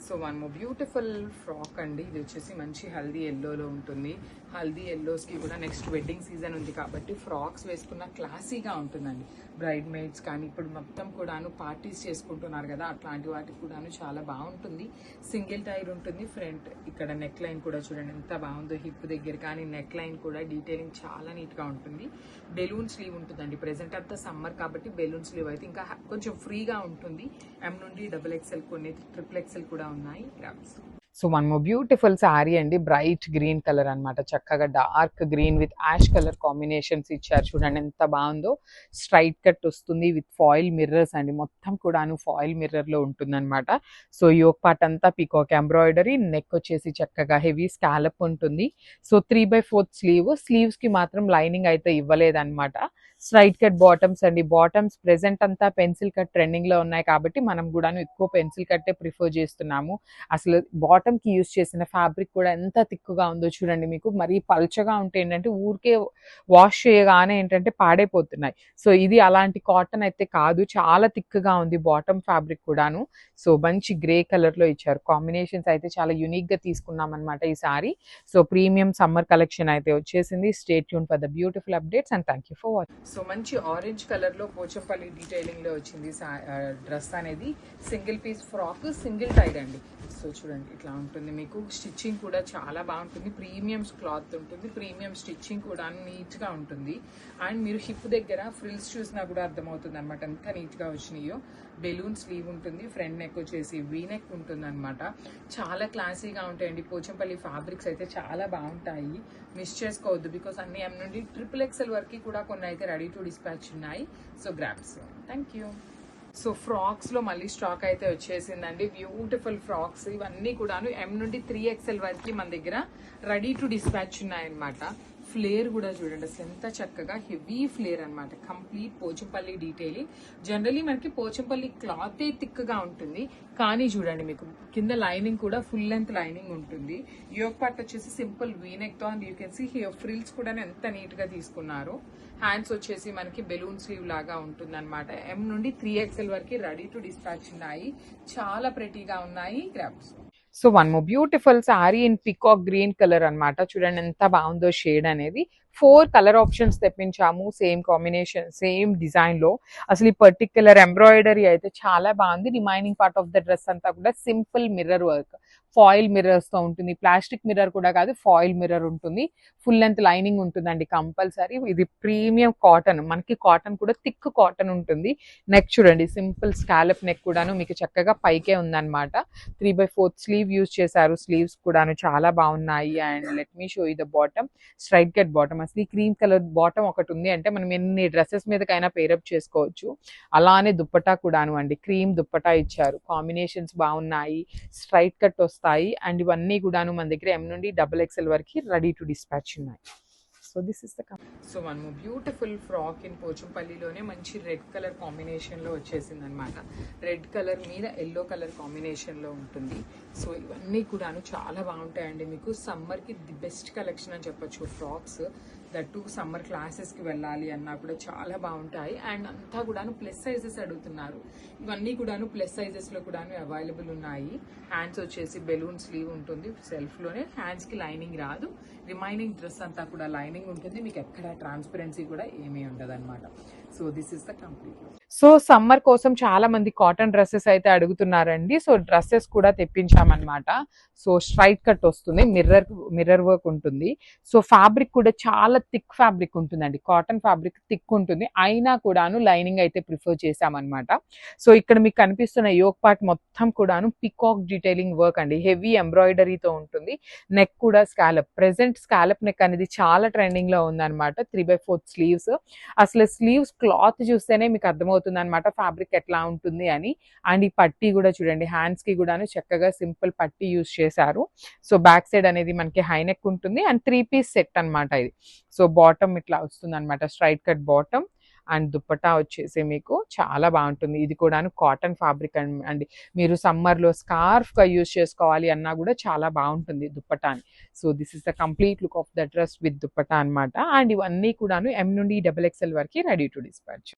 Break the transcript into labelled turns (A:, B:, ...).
A: So one more beautiful frock అండి. ఇది వచ్చేసి మంచి హల్దీ ఎల్లోలో ఉంటుంది. హల్దీ ఎల్లోస్కి కూడా నెక్స్ట్ వెడ్డింగ్ సీజన్ ఉంది కాబట్టి ఫ్రాక్స్ వేసుకున్న క్లాసీగా ఉంటుందండి. బ్రైడ్ మేడ్స్ కానీ ఇప్పుడు మొత్తం కూడాను పార్టీస్ చేసుకుంటున్నారు కదా, అట్లాంటి వాటికి కూడాను చాలా బాగుంటుంది. సింగిల్ టైర్ ఉంటుంది. ఫ్రంట్ ఇక్కడ నెక్ లైన్ కూడా చూడండి ఎంత బాగుందో, హిప్ దగ్గర కానీ నెక్ లైన్ కూడా డీటెయిలింగ్ చాలా నీట్గా ఉంటుంది. బెలూన్ స్లీవ్ ఉంటుందండి. ప్రెసెంట్ అంతా సమ్మర్ కాబట్టి బెలూన్ స్లీవ్ అయితే ఇంకా కొంచెం ఫ్రీగా ఉంటుంది. ఎం నుండి XXL కొన్ని XXL కూడా ఉన్నాయి. So one more beautiful sari అండి. బ్రైట్ గ్రీన్ కలర్ అనమాట. చక్కగా dark green with ash colour combinations ఇచ్చారు. చూడండి ఎంత బాగుందో. స్ట్రైట్ కట్ వస్తుంది విత్ ఫాయిల్ మిర్రర్స్ అండి. మొత్తం కూడాను ఫాయిల్ మిర్రర్ లో ఉంటుంది అనమాట. సో యోక్ పార్ట్ అంతా పీకాక్ ఎంబ్రాయిడరీ, నెక్ వచ్చేసి చక్కగా హెవీ స్కాలప్ ఉంటుంది. సో 3/4 స్లీవ్స్ కి మాత్రం లైనింగ్ అయితే ఇవ్వలేదన్నమాట. స్ట్రైట్ కట్ బాటమ్స్ అండి. బాటమ్స్ ప్రెసెంట్ అంతా పెన్సిల్ కట్ ట్రెండింగ్ లో ఉన్నాయి కాబట్టి మనం కూడాను ఎక్కువ పెన్సిల్ కట్టే ప్రిఫర్ చేస్తున్నాము. అసలు బాటమ్ కి యూజ్ చేసిన ఫ్యాబ్రిక్ కూడా ఎంత థిక్గా ఉందో చూడండి. మీకు మరీ పల్చగా ఉంటే ఏంటంటే ఊరికే వాష్ చేయగానే ఏంటంటే పాడైపోతున్నాయి. సో ఇది అలాంటి కాటన్ అయితే కాదు, చాలా థిక్గా ఉంది బాటమ్ ఫ్యాబ్రిక్ కూడాను. సో మంచి గ్రే కలర్ లో ఇచ్చారు. కాంబినేషన్స్ అయితే చాలా యూనిక్ గా తీసుకున్నాం అనమాట ఈ sari. So premium summer collection అయితే వచ్చేసింది. Stay tune for the beautiful updates and thank you for watching. So మంచి ఆరెంజ్ కలర్ లో పోచంపల్లి డీటెయిలింగ్ లో వచ్చింది డ్రెస్ అనేది. Single piece frock, single tier అండి. సో చూడండి ఇట్లా ఉంటుంది. మీకు స్టిచ్చింగ్ కూడా చాలా బాగుంటుంది. ప్రీమియం క్లాత్ ఉంటుంది. ప్రీమియం స్టిచ్చింగ్ కూడా నీట్ గా ఉంటుంది. అండ్ మీరు హిప్ దగ్గర ఫ్రిల్స్ చూసినా కూడా అర్థమవుతుంది అనమాట ఎంత నీట్ గా వచ్చినాయో. బెలూన్ స్లీవ్ ఉంటుంది. ఫ్రంట్ నెక్ వచ్చేసి వీ నెక్ ఉంటుంది అనమాట. చాలా క్లాసీగా ఉంటాయండి. పోచంపల్లి ఫ్యాబ్రిక్స్ అయితే చాలా బాగుంటాయి. మిస్ చేసుకోవద్దు. బికాస్ అన్ని ఎం నుండి XXL వరకు కూడా కొన్ని అయితే రెడీ టు డిస్పాచ్ ఉన్నాయి. So grabs. Thank you. So frocks లో మళ్ళీ స్టాక్ అయితే వచ్చేసిందండి. బ్యూటిఫుల్ ఫ్రాక్స్ ఇవన్నీ కూడాను ఎం నుండి 3XL వరకు మన దగ్గర రెడీ టు డిస్పాచ్ ఉన్నాయన్నమాట. ఫ్లేర్ కూడా చూడండి అసలు ఎంత చక్కగా హెవీ ఫ్లేర్ అనమాట. Complete Pochampally detailing. జనరలీ మనకి పోచంపల్లి క్లాత్ థిక్గా ఉంటుంది, కానీ చూడండి మీకు కింద లైనింగ్ కూడా ఫుల్ లెంత్ లైనింగ్ ఉంటుంది. యోక్ పార్ట్ వచ్చేసి సింపుల్ వీనెక్ తో, and you can see here frills కూడా ఎంత నీట్ గా తీసుకున్నారు. హ్యాండ్స్ వచ్చేసి మనకి బెలూన్ స్లీవ్ లాగా ఉంటుంది అనమాట. ఎం నుండి 3XL వరకు రెడీ టు డిస్పాచ్ ఉన్నాయి. చాలా ప్రెటీగా ఉన్నాయి. గ్రాబ్స్. So one more beautiful sari in peacock green colour అనమాట. చూడండి ఎంత బాగుందో షేడ్ అనేది. 4 కలర్ ఆప్షన్స్ తెప్పించాము. సేమ్ కాంబినేషన్, సేమ్ డిజైన్ లో. అసలు ఈ పర్టిక్యులర్ ఎంబ్రాయిడరీ అయితే చాలా బాగుంది. Remaining part of the dress అంతా కూడా simple mirror work, foil mirrors తో ఉంటుంది. ప్లాస్టిక్ మిర్రర్ కూడా కాదు, ఫాయిల్ మిర్రర్ ఉంటుంది. ఫుల్ లెంత్ లైనింగ్ ఉంటుందండి కంపల్సరీ. ఇది ప్రీమియం కాటన్. మనకి కాటన్ కూడా థిక్ కాటన్ ఉంటుంది. నెక్ చూడండి సింపుల్ స్కాలప్ నెక్ కూడాను మీకు చక్కగా పైకే ఉందన్నమాట. 3/4 స్లీవ్ యూజ్ చేశారు. స్లీవ్స్ కూడాను చాలా బాగున్నాయి. And let me show you the bottom. Straight cut bottom. అసలు ఈ క్రీమ్ కలర్ బాటమ్ ఒకటి ఉంది అంటే మనం ఎన్ని డ్రెస్సెస్ మీదకైనా పేరప్ చేసుకోవచ్చు. అలానే దుప్పటా కూడాను అండి. క్రీమ్ దుప్పటా ఇచ్చారు. కాంబినేషన్స్ బాగున్నాయి. స్ట్రైట్ కట్ వస్తాయి. అండ్ ఇవన్నీ కూడాను మన దగ్గర ఎం నుండి XXL వరకు రెడీ టు డిస్పాచ్ ఉన్నాయి. So this is the so one more beautiful frock in పోచంపల్లిలోనే మంచి రెడ్ కలర్ కాంబినేషన్ లో వచ్చేసింది అనమాట. రెడ్ కలర్ మీద ఎల్లో కలర్ కాంబినేషన్ లో ఉంటుంది. సో ఇవన్నీ కూడాను చాలా బాగుంటాయండి. మీకు సమ్మర్ కి ది బెస్ట్ కలెక్షన్ అని చెప్పొచ్చు. ఫ్రాక్స్ దట్టు సమ్మర్ క్లాసెస్ కి వెళ్ళాలి అన్నా కూడా చాలా బాగుంటాయి. అండ్ అంతా కూడాను ప్లస్ సైజెస్ అడుగుతున్నారు. ఇవన్నీ కూడాను ప్లస్ సైజెస్ లో కూడాను అవైలబుల్ ఉన్నాయి. హ్యాండ్స్ వచ్చేసి బెలూన్ స్లీవ్ ఉంటుంది. సెల్ఫ్ లోనే హ్యాండ్స్ కి లైనింగ్ రాదు. రిమైనింగ్ డ్రెస్ అంతా కూడా లైనింగ్ ఉంటుంది. మీకు ఎక్కడ ట్రాన్స్పరెన్సీ కూడా ఏమీ ఉండదు అనమాట. So this is the complete. So summer కోసం చాలా మంది కాటన్ డ్రెస్సెస్ అయితే అడుగుతున్నారండి. సో డ్రెస్సెస్ కూడా తెప్పించామన్నమాట. సో స్ట్రైట్ కట్ వస్తుంది. మిర్రర్ వర్క్ ఉంటుంది. సో ఫ్యాబ్రిక్ కూడా చాలా థిక్ ఫ్యాబ్రిక్ ఉంటుందండి. కాటన్ ఫ్యాబ్రిక్ థిక్ ఉంటుంది. అయినా కూడాను లైనింగ్ అయితే ప్రిఫర్ చేసామన్నమాట. సో ఇక్కడ మీకు కనిపిస్తున్న యోక్ పార్ట్ మొత్తం కూడాను పికాక్ డీటెయిలింగ్ వర్క్ అండి. హెవీ ఎంబ్రాయిడరీతో ఉంటుంది. నెక్ కూడా స్కాలప్. ప్రెసెంట్ స్కాలప్ నెక్ అనేది చాలా ట్రెండింగ్ లో ఉందన్నమాట. 3/4 స్లీవ్స్. అసలు స్లీవ్స్ క్లాత్ చూస్తేనే మీకు అర్థమవుతుంది అనమాట ఫ్యాబ్రిక్ ఎట్లా ఉంటుంది అని. అండ్ ఈ పట్టీ కూడా చూడండి. హ్యాండ్స్ కి కూడాను చక్కగా సింపుల్ పట్టీ యూజ్ చేశారు. సో బ్యాక్ సైడ్ అనేది మనకి హై నెక్ ఉంటుంది. అండ్ 3 పీస్ సెట్ అనమాట ఇది. సో బాటమ్ ఇట్లా వస్తుంది అనమాట. Straight cut bottom. And dupatta వచ్చేసి మీకు చాలా బాగుంటుంది. ఇది కూడాను కాటన్ ఫ్యాబ్రిక్ అండి. మీరు సమ్మర్ లో స్కార్ఫ్ గా యూజ్ చేసుకోవాలి అన్నా కూడా చాలా బాగుంటుంది దుప్పటాని. So this is the complete look of the dress with dupatta అనమాట. అండ్ ఇవన్నీ కూడాను ఎం నుండి XXL వరకు రెడీ టు డిస్పాచ్.